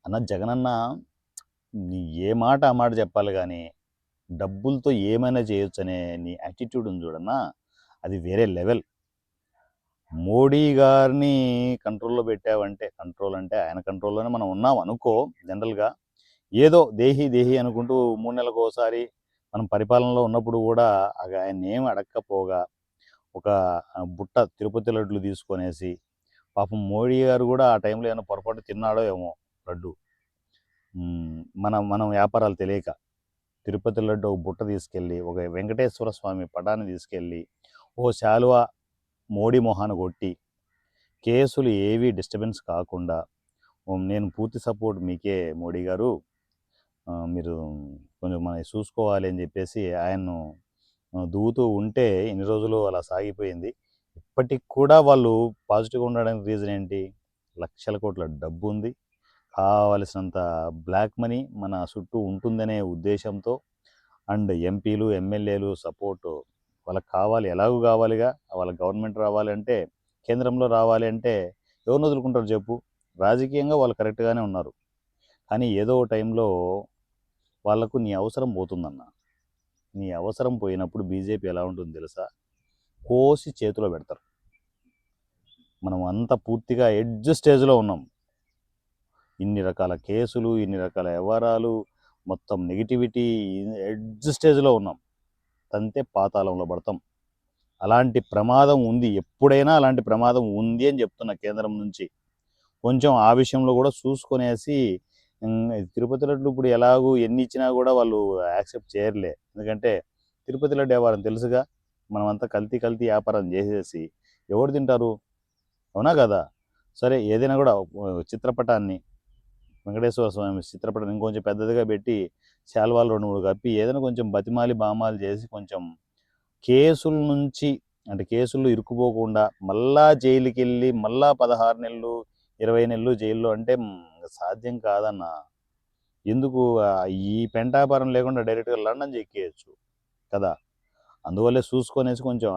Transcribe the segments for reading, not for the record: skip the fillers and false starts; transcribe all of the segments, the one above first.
అన్న జగనన్న నీ ఏ మాట ఆ మాట చెప్పాలి గానీ, డబ్బులతో ఏమైనా చేయొచ్చనే నీ యాటిట్యూడ్ ఉంది చూడన్నా, అది వేరే లెవెల్. మోడీ గారిని కంట్రోల్‌లో పెట్టావంటే కంట్రోల్ అంటే ఆయన కంట్రోల్‌లోనే మనం ఉన్నాం అనుకో జనరల్‌గా. ఏదో దేహి, దేహి అనుకుంటూ 3 నెలలకోసారి మనం పరిపాలనలో ఉన్నప్పుడు గూడా ఆయన్నేమి అడక్కపోగా ఒక బుట్ట తిరుపతి లడ్లు తీసుకొనేసి, పాపం మోడీ గారు గూడా ఆ టైంలో ఏమైనా పొరపాటు తిన్నాడో ఏమో లడ్డు. మనం మనం వ్యాపారాలు తెలియక. తిరుపతి లడ్డు ఒక బుట్ట తీసుకెళ్ళి, ఒక వెంకటేశ్వర స్వామి పటాన్ని తీసుకెళ్ళి, ఓ శాలువా మోడీ మొహాన కొట్టి, కేసులు ఏవి డిస్టర్బెన్స్ కాకుండా, నేను పూర్తి సపోర్ట్ మీకే మోడీ గారు. మీరు కొంచెం మనయి చూసుకోవాలి అని చెప్పేసి ఆయన్ను దువ్వుతూ ఉంటే ఇన్ని రోజులు అలా సాగిపోయింది. ఇప్పటికి కూడా వాళ్ళు పాజిటివ్‌గా ఉండడానికి రీజన్ ఏంటి? లక్షల కోట్ల డబ్బుంది. కావలసినంత బ్లాక్ మనీ మన చుట్టూ ఉంటుందనే ఉద్దేశంతో అండ్ ఎంపీలు, ఎమ్మెల్యేలు సపోర్టు వాళ్ళకి కావాలి. ఎలాగూ కావాలిగా. వాళ్ళ గవర్నమెంట్ రావాలంటే, కేంద్రంలో రావాలి అంటే ఎవరిని వదులుకుంటారు చెప్పు? రాజకీయంగా వాళ్ళు కరెక్ట్‌గానే ఉన్నారు. కానీ ఏదో ఓ టైంలో వాళ్ళకు నీ అవసరం పోతుందన్న. నీ అవసరం పోయినప్పుడు బీజేపీ ఎలా ఉంటుందో తెలుసా? కోసి చేతిలో పెడతారు. మనం అంతా పూర్తిగా ఎడ్జ్ స్టేజ్‌లో ఉన్నాం. ఇన్ని రకాల కేసులు, ఇన్ని రకాల వ్యవహారాలు, మొత్తం నెగటివిటీ ఎడ్జ్ స్టేజ్‌లో ఉన్నాం. తంతే పాతాళంలో పడతాం. అలాంటి ప్రమాదం ఉంది. ఎప్పుడైనా అలాంటి ప్రమాదం ఉంది అని చెప్తున్నా కేంద్రం నుంచి. కొంచెం ఆ విషయంలో కూడా చూసుకొనేసి తిరుపతి లడ్లు ఇప్పుడు ఎలాగూ ఎన్ని ఇచ్చినా కూడా వాళ్ళు యాక్సెప్ట్ చేయరులే. ఎందుకంటే తిరుపతి లడ్డు వ్యాపారం తెలుసుగా. మనమంతా కల్తీ కల్తీ వ్యాపారం చేసేసి ఎవరు తింటారు? అవునా కదా? సరే ఏదైనా కూడా చిత్రపటాన్ని వెంకటేశ్వర స్వామి చిత్రపటాన్ని ఇంకొంచెం పెద్దదిగా పెట్టి శాలువాలు 2, 3 కప్పి ఏదైనా కొంచెం బతిమాలి బామాలు చేసి కొంచెం కేసుల నుంచి అంటే కేసుల్లో ఇరుక్కుపోకుండా మళ్ళా జైలుకెళ్ళి మళ్ళా 16 నెలలు, 20 నెలలు జైల్లో అంటే సాధ్యం కాదన్న. ఎందుకు ఈ పెంటాపారం లేకుండా డైరెక్ట్‌గా లండన్ ఎక్కేయొచ్చు కదా! అందువల్లే చూసుకొనేసి కొంచెం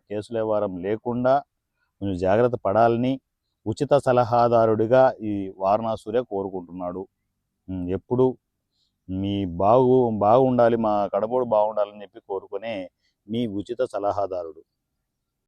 కేసుల వ్యవహారం లేకుండా కొంచెం జాగ్రత్త పడాలని ఉచిత సలహాదారుడిగా ఈ వారణాసురే కోరుకుంటున్నాడు. ఎప్పుడు మీ బాగుండాలి, మా కడపోడు బాగుండాలని చెప్పి కోరుకునే మీ ఉచిత సలహాదారుడు.